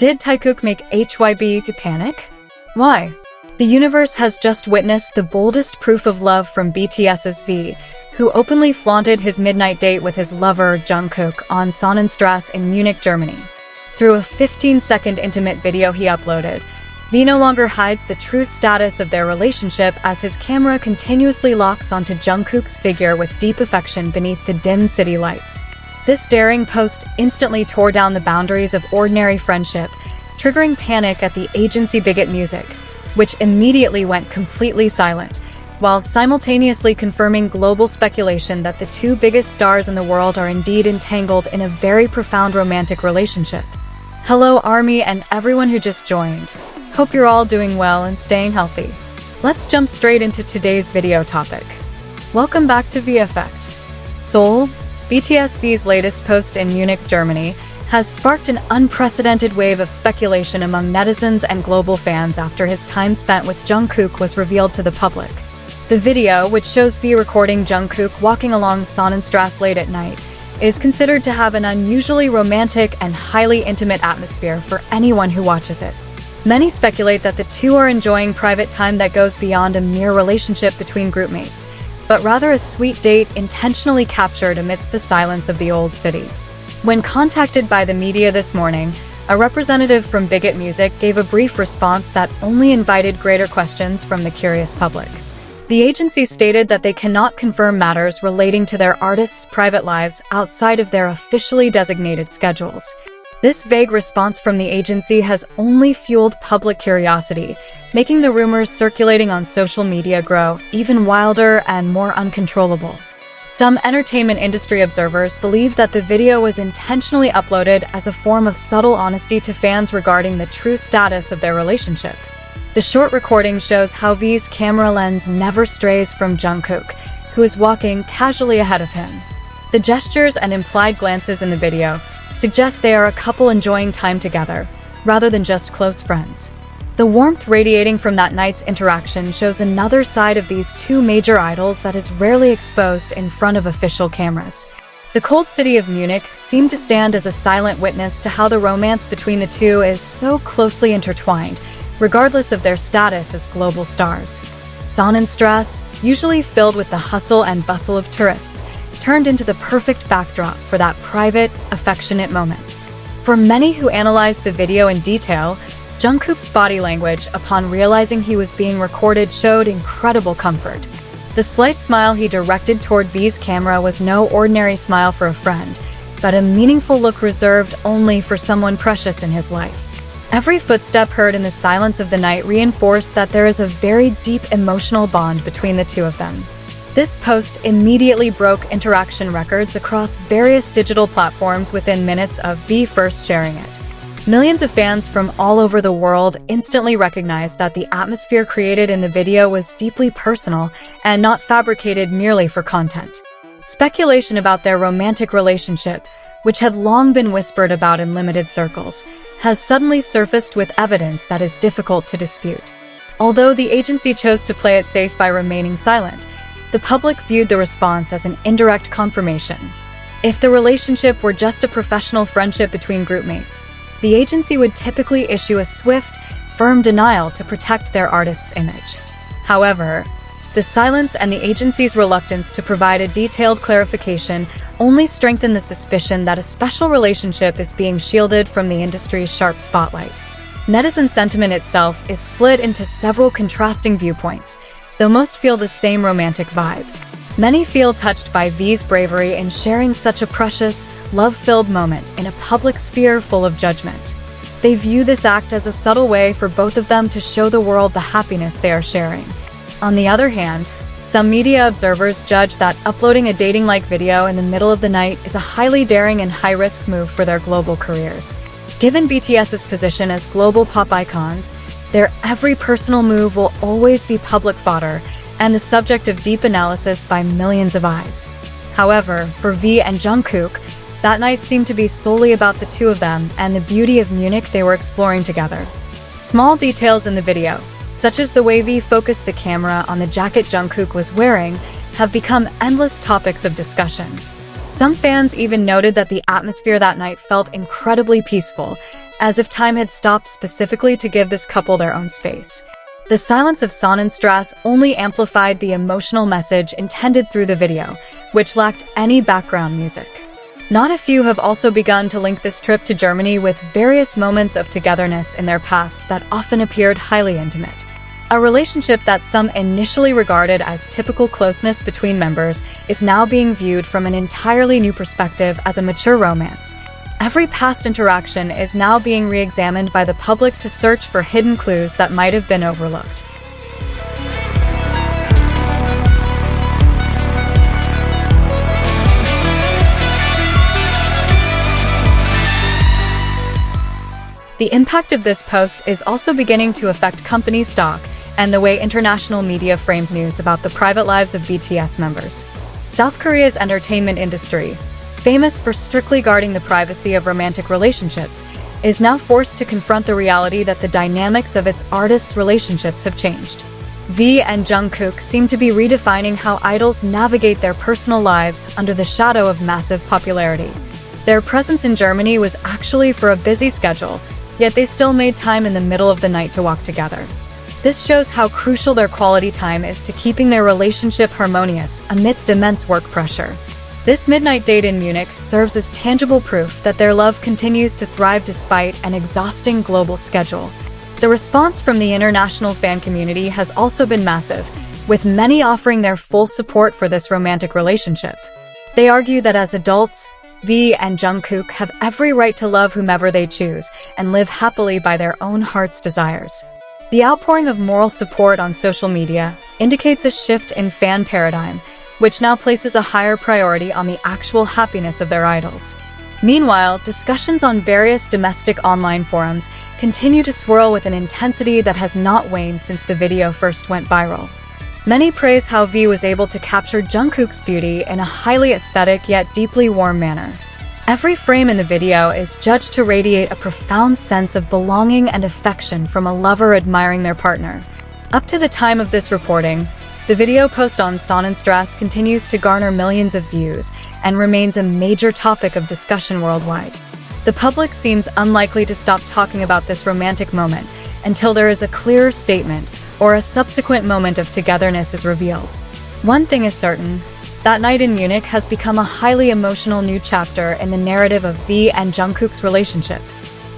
Did Taekook make HYBE to panic? Why? The universe has just witnessed the boldest proof of love from BTS's V, who openly flaunted his midnight date with his lover, Jungkook, on Sonnenstrasse in Munich, Germany. Through a 15-second intimate video he uploaded, V no longer hides the true status of their relationship as his camera continuously locks onto Jungkook's figure with deep affection beneath the dim city lights. This daring post instantly tore down the boundaries of ordinary friendship, triggering panic at the agency BIGHIT Music, which immediately went completely silent, while simultaneously confirming global speculation that the two biggest stars in the world are indeed entangled in a very profound romantic relationship. Hello Army and everyone who just joined. Hope you're all doing well and staying healthy. Let's jump straight into today's video topic. Welcome back to V Effect. Seoul, BTS V's latest post in Munich, Germany, has sparked an unprecedented wave of speculation among netizens and global fans after his time spent with Jungkook was revealed to the public. The video, which shows V recording Jungkook walking along Sonnenstrasse late at night, is considered to have an unusually romantic and highly intimate atmosphere for anyone who watches it. Many speculate that the two are enjoying private time that goes beyond a mere relationship between groupmates, but rather a sweet date intentionally captured amidst the silence of the old city. When contacted by the media this morning, a representative from BIGHIT Music gave a brief response that only invited greater questions from the curious public. The agency stated that they cannot confirm matters relating to their artists' private lives outside of their officially designated schedules. This vague response from the agency has only fueled public curiosity, making the rumors circulating on social media grow even wilder and more uncontrollable. Some entertainment industry observers believe that the video was intentionally uploaded as a form of subtle honesty to fans regarding the true status of their relationship. The short recording shows how V's camera lens never strays from Jungkook, who is walking casually ahead of him. The gestures and implied glances in the video suggest they are a couple enjoying time together, rather than just close friends. The warmth radiating from that night's interaction shows another side of these two major idols that is rarely exposed in front of official cameras. The cold city of Munich seemed to stand as a silent witness to how the romance between the two is so closely intertwined, regardless of their status as global stars. Sonnenstrasse, usually filled with the hustle and bustle of tourists, turned into the perfect backdrop for that private, affectionate moment. For many who analyzed the video in detail, Jungkook's body language upon realizing he was being recorded showed incredible comfort. The slight smile he directed toward V's camera was no ordinary smile for a friend, but a meaningful look reserved only for someone precious in his life. Every footstep heard in the silence of the night reinforced that there is a very deep emotional bond between the two of them. This post immediately broke interaction records across various digital platforms within minutes of V first sharing it. Millions of fans from all over the world instantly recognized that the atmosphere created in the video was deeply personal and not fabricated merely for content. Speculation about their romantic relationship, which had long been whispered about in limited circles, has suddenly surfaced with evidence that is difficult to dispute. Although the agency chose to play it safe by remaining silent, the public viewed the response as an indirect confirmation. If the relationship were just a professional friendship between groupmates, the agency would typically issue a swift, firm denial to protect their artist's image. However, the silence and the agency's reluctance to provide a detailed clarification only strengthen the suspicion that a special relationship is being shielded from the industry's sharp spotlight. Netizen sentiment itself is split into several contrasting viewpoints, though most feel the same romantic vibe. Many feel touched by V's bravery in sharing such a precious, love-filled moment in a public sphere full of judgment. They view this act as a subtle way for both of them to show the world the happiness they are sharing. On the other hand, some media observers judge that uploading a dating-like video in the middle of the night is a highly daring and high-risk move for their global careers. Given BTS's position as global pop icons, their every personal move will always be public fodder and the subject of deep analysis by millions of eyes. However, for V and Jungkook, that night seemed to be solely about the two of them and the beauty of Munich they were exploring together. Small details in the video, such as the way V focused the camera on the jacket Jungkook was wearing, have become endless topics of discussion. Some fans even noted that the atmosphere that night felt incredibly peaceful, as if time had stopped specifically to give this couple their own space. The silence of Sonnenstrasse only amplified the emotional message intended through the video, which lacked any background music. Not a few have also begun to link this trip to Germany with various moments of togetherness in their past that often appeared highly intimate. A relationship that some initially regarded as typical closeness between members is now being viewed from an entirely new perspective as a mature romance. Every past interaction is now being re-examined by the public to search for hidden clues that might have been overlooked. The impact of this post is also beginning to affect company stock and the way international media frames news about the private lives of BTS members. South Korea's entertainment industry, famous for strictly guarding the privacy of romantic relationships, is now forced to confront the reality that the dynamics of its artists' relationships have changed. V and Jungkook seem to be redefining how idols navigate their personal lives under the shadow of massive popularity. Their presence in Germany was actually for a busy schedule, yet they still made time in the middle of the night to walk together. This shows how crucial their quality time is to keeping their relationship harmonious amidst immense work pressure. This midnight date in Munich serves as tangible proof that their love continues to thrive despite an exhausting global schedule. The response from the international fan community has also been massive, with many offering their full support for this romantic relationship. They argue that as adults, V and Jungkook have every right to love whomever they choose and live happily by their own heart's desires. The outpouring of moral support on social media indicates a shift in fan paradigm, which now places a higher priority on the actual happiness of their idols. Meanwhile, discussions on various domestic online forums continue to swirl with an intensity that has not waned since the video first went viral. Many praise how V was able to capture Jungkook's beauty in a highly aesthetic yet deeply warm manner. Every frame in the video is judged to radiate a profound sense of belonging and affection from a lover admiring their partner. Up to the time of this reporting, the video post on Sonnenstrasse continues to garner millions of views and remains a major topic of discussion worldwide. The public seems unlikely to stop talking about this romantic moment until there is a clearer statement or a subsequent moment of togetherness is revealed. One thing is certain, that night in Munich has become a highly emotional new chapter in the narrative of V and Jungkook's relationship.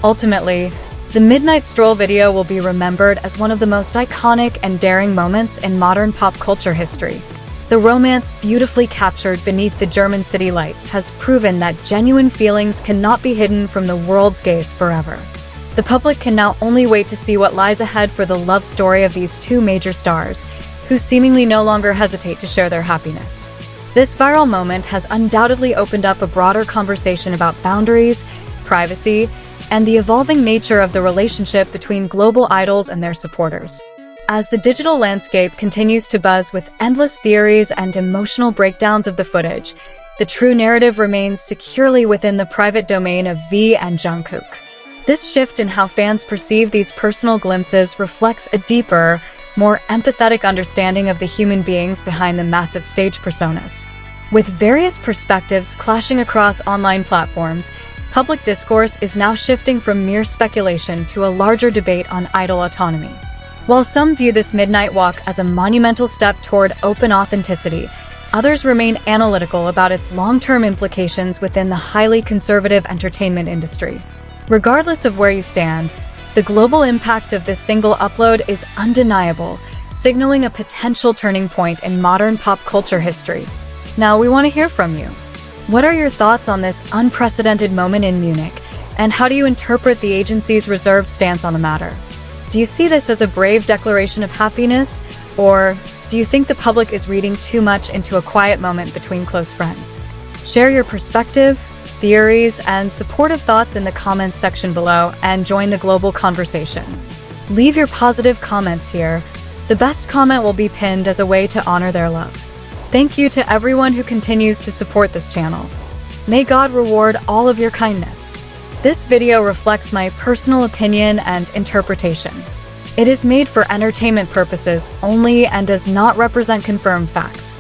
Ultimately, the Midnight Stroll video will be remembered as one of the most iconic and daring moments in modern pop culture history. The romance beautifully captured beneath the German city lights has proven that genuine feelings cannot be hidden from the world's gaze forever. The public can now only wait to see what lies ahead for the love story of these two major stars, who seemingly no longer hesitate to share their happiness. This viral moment has undoubtedly opened up a broader conversation about boundaries, privacy, and the evolving nature of the relationship between global idols and their supporters. As the digital landscape continues to buzz with endless theories and emotional breakdowns of the footage, the true narrative remains securely within the private domain of V and Jungkook. This shift in how fans perceive these personal glimpses reflects a deeper, more empathetic understanding of the human beings behind the massive stage personas. With various perspectives clashing across online platforms, public discourse is now shifting from mere speculation to a larger debate on idol autonomy. While some view this midnight walk as a monumental step toward open authenticity, others remain analytical about its long-term implications within the highly conservative entertainment industry. Regardless of where you stand, the global impact of this single upload is undeniable, signaling a potential turning point in modern pop culture history. Now we want to hear from you. What are your thoughts on this unprecedented moment in Munich, and how do you interpret the agency's reserved stance on the matter? Do you see this as a brave declaration of happiness, or do you think the public is reading too much into a quiet moment between close friends? Share your perspective, theories, and supportive thoughts in the comments section below and join the global conversation. Leave your positive comments here. The best comment will be pinned as a way to honor their love. Thank you to everyone who continues to support this channel. May God reward all of your kindness. This video reflects my personal opinion and interpretation. It is made for entertainment purposes only and does not represent confirmed facts.